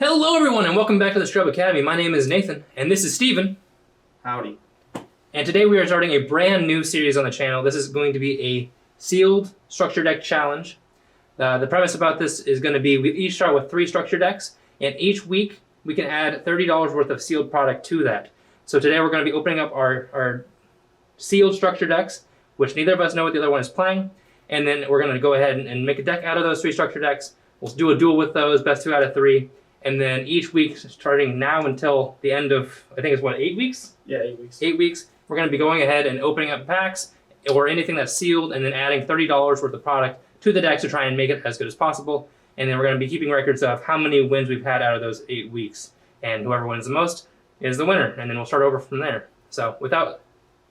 Hello everyone and welcome back to the Strub Academy. My name is Nathan and this is Steven. Howdy. And today we are starting a brand new series on the channel. This is going to be a sealed structure deck challenge. The premise about this is going to be we each start with 3 structure decks, and each week we can add $30 worth of sealed product to that. So today we're going to be opening up our sealed structure decks, which neither of us know what the other one is playing, and then we're going to go ahead and make a deck out of those 3 structure decks. We'll do a duel with those, best 2 out of 3. And then each week, starting now until the end of, I think it's what, 8 weeks? Yeah, 8 weeks. 8 weeks, we're going to be going ahead and opening up packs or anything that's sealed and then adding $30 worth of product to the decks to try and make it as good as possible. And then we're going to be keeping records of how many wins we've had out of those 8 weeks. And whoever wins the most is the winner. And then we'll start over from there. So without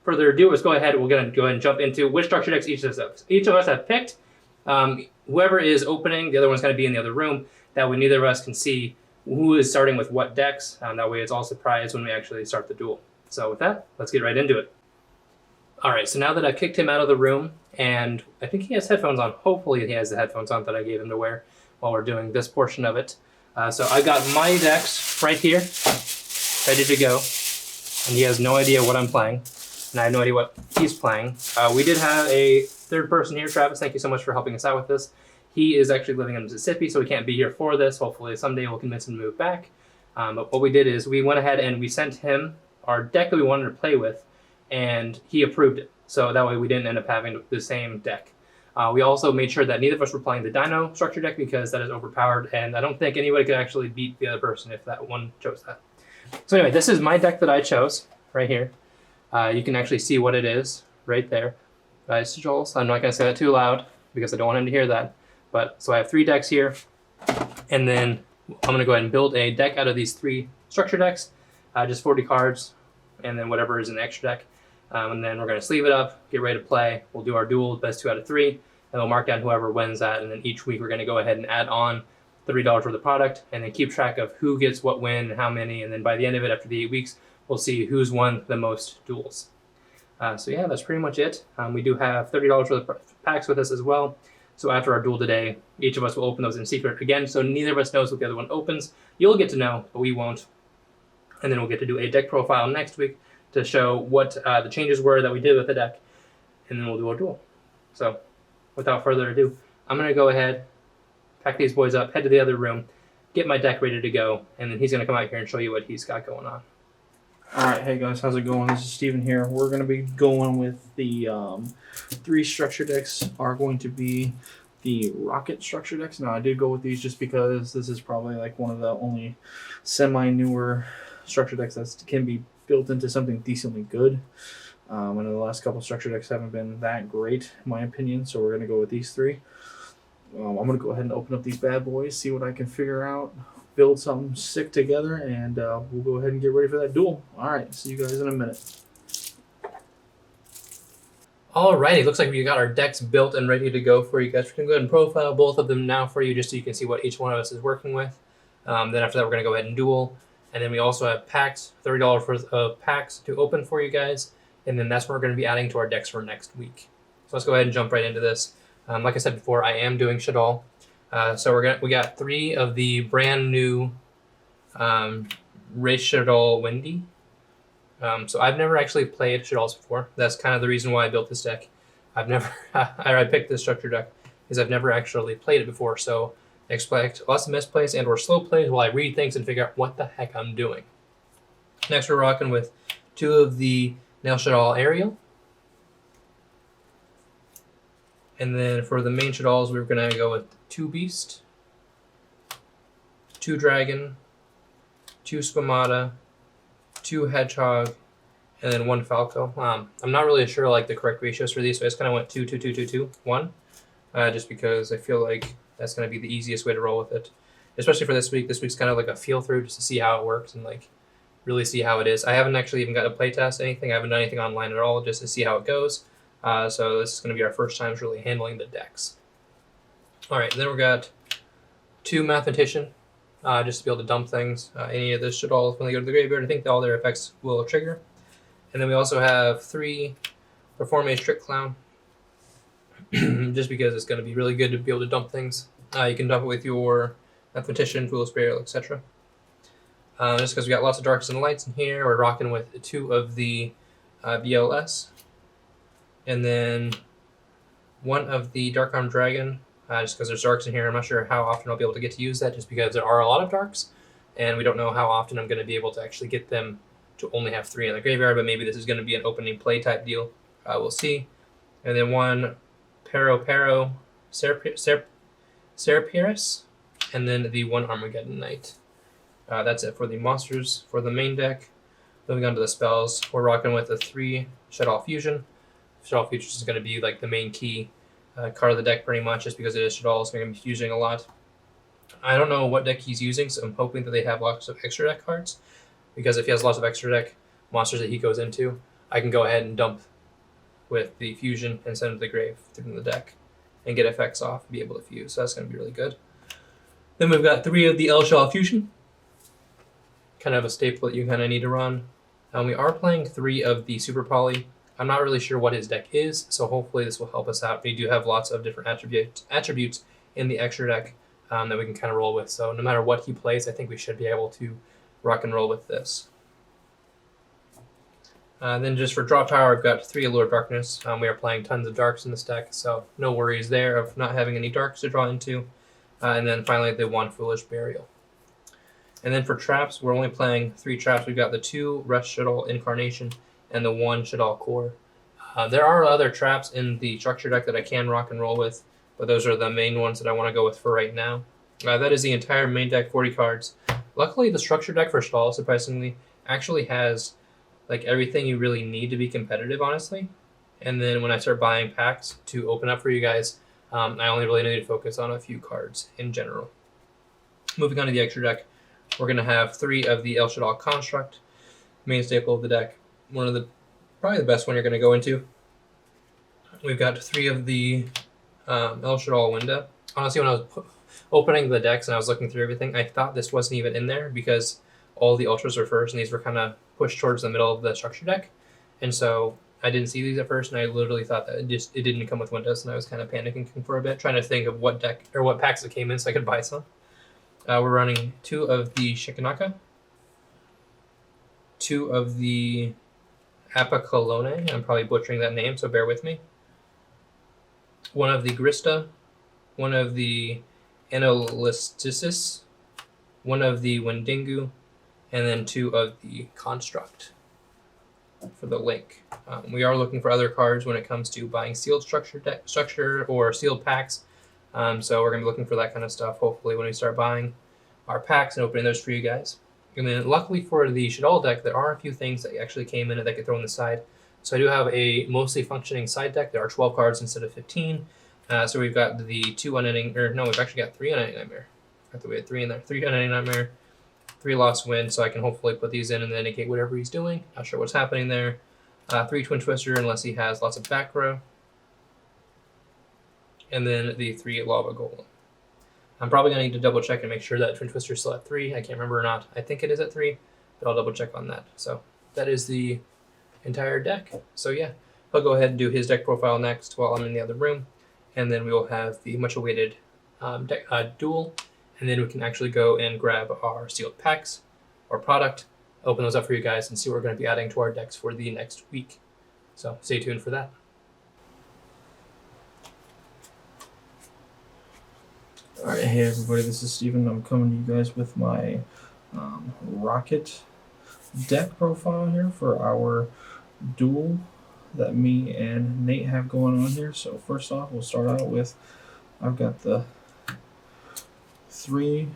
further ado, let's go ahead. We're going to go ahead and jump into which structure decks each of us have picked. Whoever is opening, the other one's going to be in the other room. That way neither of us can see who is starting with what decks. That way it's all surprise when we actually start the duel. So with that, let's get right into it. All right, so now that I've kicked him out of the room, and I think he has headphones on. Hopefully he has the headphones on that I gave him to wear while we're doing this portion of it. So I got my decks right here, ready to go. And he has no idea what I'm playing, and I have no idea what he's playing. We did have a third person here, Travis. Thank you so much for helping us out with this. He is actually living in Mississippi, so he can't be here for this. Hopefully someday we'll convince him to move back. But what we did is we went ahead and we sent him our deck that we wanted to play with, and he approved it. So that way we didn't end up having the same deck. We also made sure that neither of us were playing the Dino structure deck because that is overpowered, and I don't think anybody could actually beat the other person if that one chose that. So anyway, this is my deck that I chose right here. You can actually see what it is right there. It's Joel's. I'm not going to say that too loud because I don't want him to hear that. But so I have 3 decks here, and then I'm going to go ahead and build a deck out of these 3 structure decks, just 40 cards, and then whatever is in the extra deck. And then we're going to sleeve it up, get ready to play. We'll do our duel, best 2 out of 3, and we'll mark down whoever wins that. And then each week we're going to go ahead and add on $30 worth of product, and then keep track of who gets what win and how many. And then by the end of it, after the 8 weeks, we'll see who's won the most duels. So yeah, that's pretty much it. We do have $30 worth of packs with us as well. So after our duel today, each of us will open those in secret again, so neither of us knows what the other one opens. You'll get to know, but we won't. And then we'll get to do a deck profile next week to show what the changes were that we did with the deck, and then we'll do our duel. So without further ado, I'm going to go ahead, pack these boys up, head to the other room, get my deck ready to go, and then he's going to come out here and show you what he's got going on. Alright, hey guys, how's it going? This is Steven here. We're going to be going with the 3 structure decks are going to be the rocket structure decks. Now, I did go with these just because this is probably like one of the only semi-newer structure decks that can be built into something decently good. I know the last couple structure decks haven't been that great, in my opinion, so we're going to go with these 3. I'm going to go ahead and open up these bad boys, see what I can figure out, build something sick together, and we'll go ahead and get ready for that duel. Alright, see you guys in a minute. Alrighty, looks like we got our decks built and ready to go for you guys. We're going to go ahead and profile both of them now for you just so you can see what each one of us is working with. Then after that we're going to go ahead and duel. And then we also have packs, $30 worth of packs to open for you guys. And then that's what we're going to be adding to our decks for next week. So let's go ahead and jump right into this. Like I said before, I am doing Shadal. So we got 3 of the brand new Race Shadal Windy. So I've never actually played Shadals before. That's kind of the reason why I built this deck. I picked this structure deck is I've never actually played it before. So expect lots of misplays and or slow plays while I read things and figure out what the heck I'm doing. Next we're rocking with 2 of the Nail Shadal Aerial. And then for the main Shadals, we're going to go with 2 Beast, 2 Dragon, 2 Squamata, 2 Hedgehog, and then 1 Falco. I'm not really sure like the correct ratios for these, so I just kind of went 2, 2, 2, 2, 2, 1, just because I feel like that's going to be the easiest way to roll with it, especially for this week. This week's kind of like a feel through just to see how it works and like really see how it is. I haven't actually even got to play test anything. I haven't done anything online at all, just to see how it goes. So this is going to be our first time really handling the decks. All right, then we got 2 Mathematician, just to be able to dump things. Any of this should all, when they go to the graveyard, I think all their effects will trigger. And then we also have 3 Perform a Trick Clown, just because it's going to be really good to be able to dump things. You can dump it with your Mathematician, Fool's Burial, etc. just because we got lots of darks and lights in here. We're rocking with 2 of the BLS, and then 1 of the Dark Arm Dragon, just because there's darks in here. I'm not sure how often I'll be able to get to use that, just because there are a lot of darks, and we don't know how often I'm going to be able to actually get them to only have 3 in the graveyard, but maybe this is going to be an opening play type deal. We'll see. And then 1 Pero Serapiris, and then the 1 Armageddon Knight. That's it for the monsters for the main deck. Moving on to the spells, we're rocking with a 3 Shuttle Fusion. Shuttle Fusion is going to be like the main key card of the deck pretty much, just because it is Shuttle, so we're going to be using a lot. I don't know what deck he's using, so I'm hoping that they have lots of extra deck cards, because if he has lots of extra deck monsters that he goes into, I can go ahead and dump with the fusion and send them to the grave through the deck and get effects off and be able to fuse. So that's going to be really good. Then we've got 3 of the L-Shell Fusion, kind of a staple that you kind of need to run. We are playing 3 of the Super Poly. I'm not really sure what his deck is, so hopefully this will help us out. We do have lots of different attributes in the extra deck that we can kind of roll with. So no matter what he plays, I think we should be able to rock and roll with this. Then just for draw power, I've got 3 Allure of Darkness. We are playing tons of darks in this deck, so no worries there of not having any darks to draw into. And then finally the 1 Foolish Burial. And then for traps, we're only playing 3 traps. We've got the 2 Rush Shuttle Incarnation and the 1 Shuttle Core. There are other traps in the structure deck that I can rock and roll with, but those are the main ones that I want to go with for right now. That is the entire main deck, 40 cards. Luckily, the structure deck for Stall, surprisingly, actually has like everything you really need to be competitive, honestly. And then when I start buying packs to open up for you guys, I only really need to focus on a few cards in general. Moving on to the extra deck, we're going to have 3 of the El Shaddai Construct, main staple of the deck. One of the, probably the best one you're going to go into. We've got 3 of the El Shaddai Winda. Honestly, when I was opening the decks and I was looking through everything, I thought this wasn't even in there because all the Ultras were first and these were kind of pushed towards the middle of the structure deck. And so I didn't see these at first, and I literally thought that it didn't come with Windows, and I was kind of panicking for a bit, trying to think of what deck or what packs it came in so I could buy some. We're running 2 of the Shikanaka, 2 of the Apocolone, I'm probably butchering that name, so bear with me. 1 of the Grista, 1 of the Anolisticis, 1 of the Wendigo, and then 2 of the Construct for the link. We are looking for other cards when it comes to buying sealed structure or sealed packs. So we're going to be looking for that kind of stuff, hopefully, when we start buying our packs and opening those for you guys. And then luckily for the Shadal deck, there are a few things that actually came in that I could throw on the side. So I do have a mostly functioning side deck. There are 12 cards instead of 15. So we've got the 2 Unending, or no, we've actually got 3 Unending Nightmare. I thought we had 3 in there. 3 Unending Nightmare, 3 Lost Wind, so I can hopefully put these in and then negate whatever he's doing. Not sure what's happening there. 3 Twin Twister, unless he has lots of back row. And then the 3 Lava Golem. I'm probably going to need to double check and make sure that Twin Twister is still at 3. I can't remember or not. I think it is at 3, but I'll double check on that. So that is the entire deck. So yeah, I'll go ahead and do his deck profile next while I'm in the other room. And then we will have the much awaited duel. And then we can actually go and grab our sealed packs or product, open those up for you guys, and see what we're going to be adding to our decks for the next week. So stay tuned for that. Alright, hey everybody, this is Steven. I'm coming to you guys with my Rocket deck profile here for our duel that me and Nate have going on here. So first off, we'll start out with, I've got the 3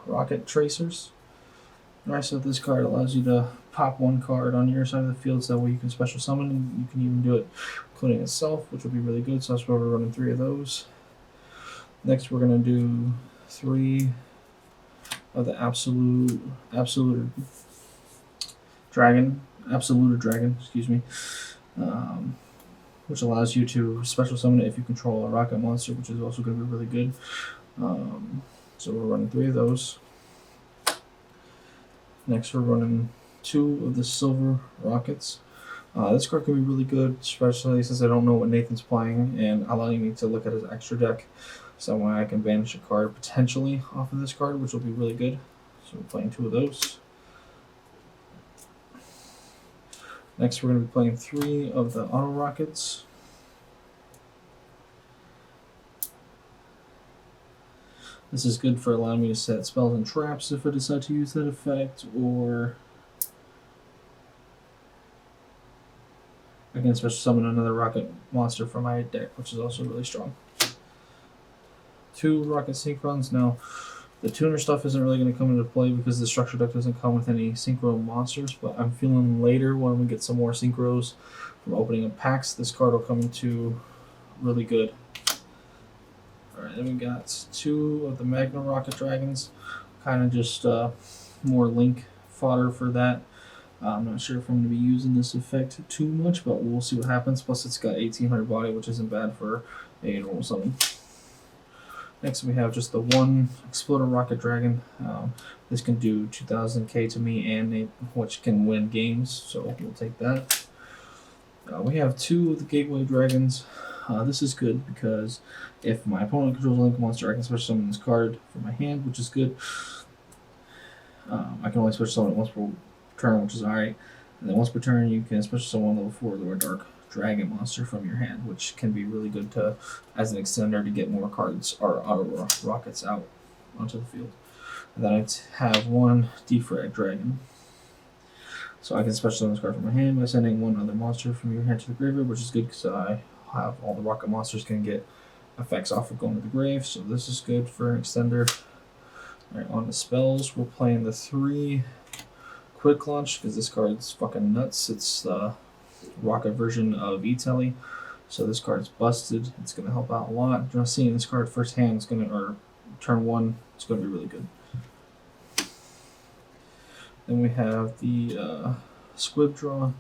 Rocket Tracers. Alright, so this card allows you to pop 1 card on your side of the field, so that way you can special summon, and you can even do it including itself, which will be really good. So that's why we're running 3 of those. Next, we're going to do 3 of the Absolute Dragon, excuse me, which allows you to special summon it if you control a rocket monster, which is also going to be really good. So we're running 3 of those. Next, we're running 2 of the Silver Rockets. This card can be really good, especially since I don't know what Nathan's playing, and allowing me to look at his extra deck. So I can banish a card potentially off of this card, which will be really good. So we're playing 2 of those. Next, we're going to be playing 3 of the auto rockets. This is good for allowing me to set spells and traps if I decide to use that effect, or I can special summon another rocket monster from my deck, which is also really strong. 2 rocket synchrons. Now, the tuner stuff isn't really going to come into play because the structure deck doesn't come with any synchro monsters, but I'm feeling later when we get some more synchros from opening up packs, this card will come into really good. Alright, then we got 2 of the Magna Rocket Dragons. Kind of just more Link fodder for that. I'm not sure if I'm going to be using this effect too much, but we'll see what happens. Plus, it's got 1800 body, which isn't bad for a normal summon. Next, we have just the 1 Exploder Rocket Dragon. This can do 2000k to me, and which can win games, so we'll take that. We have 2 of the Gateway Dragons. This is good because if my opponent controls a Link monster, I can special summon this card from my hand, which is good. I can only special summon it once per turn, which is alright. And then once per turn, you can special summon level 4 Lower Dark Dragon monster from your hand, which can be really good to as an extender to get more cards or auto rockets out onto the field. And then I have 1 Defrag Dragon. So I can special summon this card from my hand by sending 1 other monster from your hand to the graveyard, which is good because I have all the rocket monsters can get effects off of going to the grave, so this is good for an extender. Alright, on the spells, we're playing the 3 Quick Launch because this card's fucking nuts. It's the rocket version of E-Telly, so this card's busted. It's going to help out a lot. Just seeing this card firsthand, it's going to, or turn 1, it's going to be really good. Then we have the Squib Draw.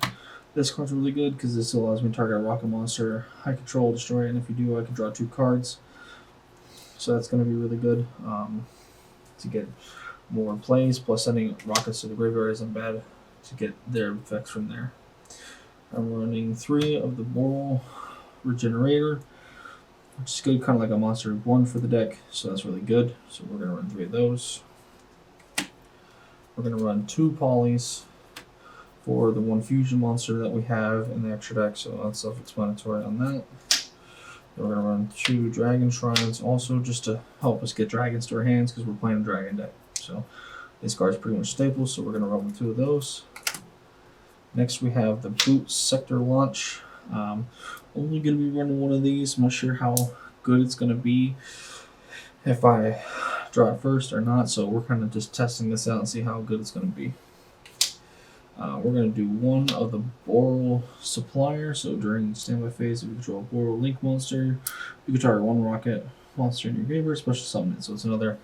This card's really good because this allows me to target a rocket monster. I control, destroy it, and if you do, I can draw 2 cards. So that's going to be really good to get more plays. Plus, sending rockets to the graveyard isn't bad to get their effects from there. I'm running 3 of the Boral Regenerator, which is good, kind of like a Monster Reborn for the deck. So that's really good. So we're going to run 3 of those. We're going to run 2 Polys for the 1 fusion monster that we have in the extra deck, so that's self-explanatory on that. Then we're going to run 2 Dragon Shrines also just to help us get dragons to our hands because we're playing a dragon deck. So this card's pretty much stable, so we're going to run with 2 of those. Next we have the Boot Sector Launch. Only going to be running 1 of these. I'm not sure how good it's going to be if I draw it first or not, so we're kind of just testing this out and see how good it's going to be. We're going to do 1 of the Boral Supplier. So during standby phase, if you control a Boral Link monster, you can target 1 rocket monster in your graveyard, special summon it. So it's another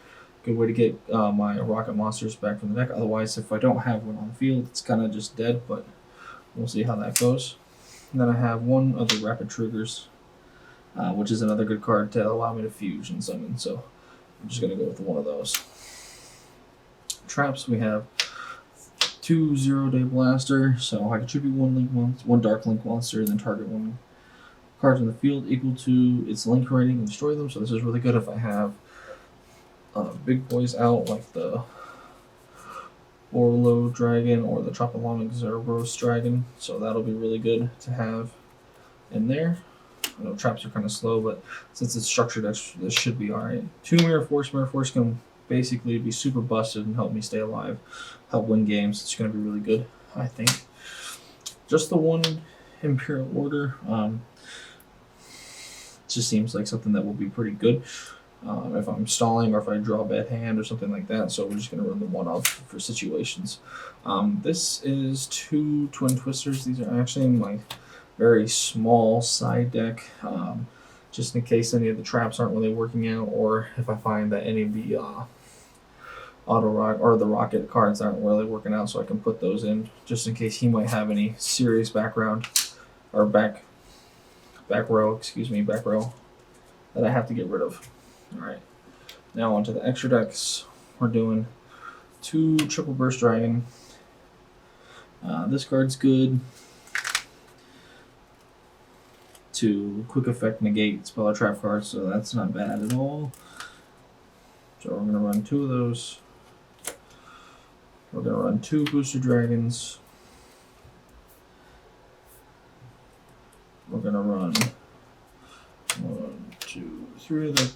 good way to get my rocket monsters back from the deck. Otherwise, if I don't have 1 on the field, it's kind of just dead, but we'll see how that goes. And then I have 1 of the Rapid Triggers, which is another good card to allow me to fusion summon. So I'm just going to go with 1 of those. Traps, we have 2 0-Day Blaster, so I contribute 1 Dark Link monster, and then target 1 card in the field equal to its Link rating and destroy them. So this is really good if I have big boys out like the Orlo Dragon or the Tropolonic Zerberus Dragon. So that'll be really good to have in there. I know traps are kind of slow, but since it's structured, this should be alright. 2 Mirror Force. Mirror Force can basically be super busted and help me stay alive, help win games. It's going to be really good, I think. Just the 1 Imperial Order. Just seems like something that will be pretty good if I'm stalling or if I draw a bad hand or something like that. So we're just going to run the 1 up for situations. This is 2 Twin Twisters. These are actually in my very small side deck. Just in case any of the traps aren't really working out, or if I find that any of the auto rock or the rocket cards aren't really working out, so I can put those in just in case he might have any serious background or back row that I have to get rid of. Alright, now onto the extra decks. We're doing 2 Triple Burst Dragon. This card's good to quick effect negate spell or trap cards, so that's not bad at all. So we're going to run 2 of those. We're gonna run 2 booster dragons. We're gonna run 1, 2, 3 of the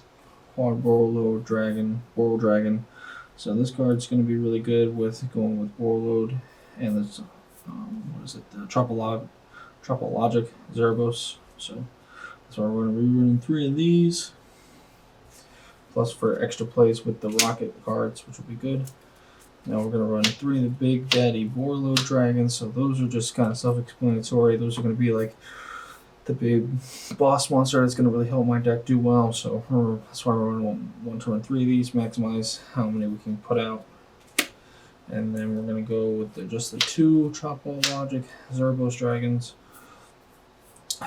quad Borreload dragon. So this card's gonna be really good with going with Borreload and this what is it? The Tropologic Zerbos. So that's why we're gonna be running 3 of these. Plus for extra plays with the rocket cards, which will be good. Now we're going to run 3 of the Big Daddy Borreload Dragons, so those are just kind of self-explanatory. Those are going to be like the big boss monster that's going to really help my deck do well, so that's why we're running 1 to run 3 of these, maximize how many we can put out. And then we're going to go with just the 2 Tropologic Zerbos Dragons.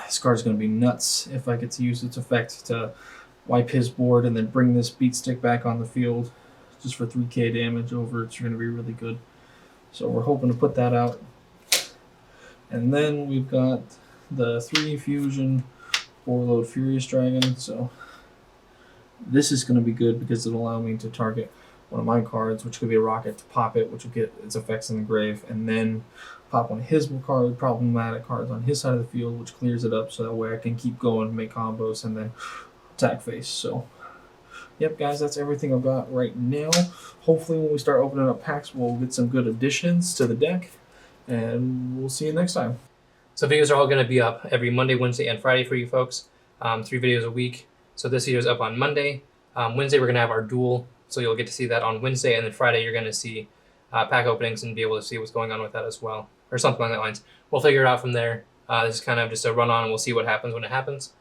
This card's going to be nuts if I get to use its effect to wipe his board and then bring this beat stick back on the field just for 3k damage over. It's going to be really good. So we're hoping to put that out. And then we've got the 3 Fusion Borreload Furious Dragon. So this is going to be good because it'll allow me to target one of my cards, which could be a rocket, to pop it, which will get its effects in the grave, and then pop one of his problematic cards on his side of the field, which clears it up so that way I can keep going, make combos, and then attack face. So yep guys, that's everything I've got right now. Hopefully when we start opening up packs, we'll get some good additions to the deck, and we'll see you next time. So videos are all going to be up every Monday, Wednesday, and Friday for you folks. 3 videos a week. So this video is up on Monday. Wednesday we're going to have our duel, so you'll get to see that on Wednesday, and then Friday you're going to see pack openings and be able to see what's going on with that as well, or something along that lines. We'll figure it out from there. This is kind of just a run on, and we'll see what happens when it happens.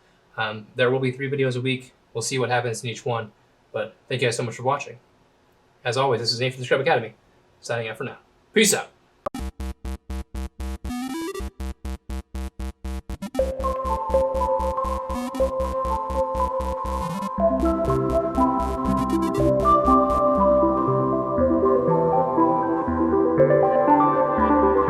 There will be 3 videos a week. We'll see what happens in each one. But thank you guys so much for watching. As always, this is Nate from the Scrub Academy, signing out for now. Peace out.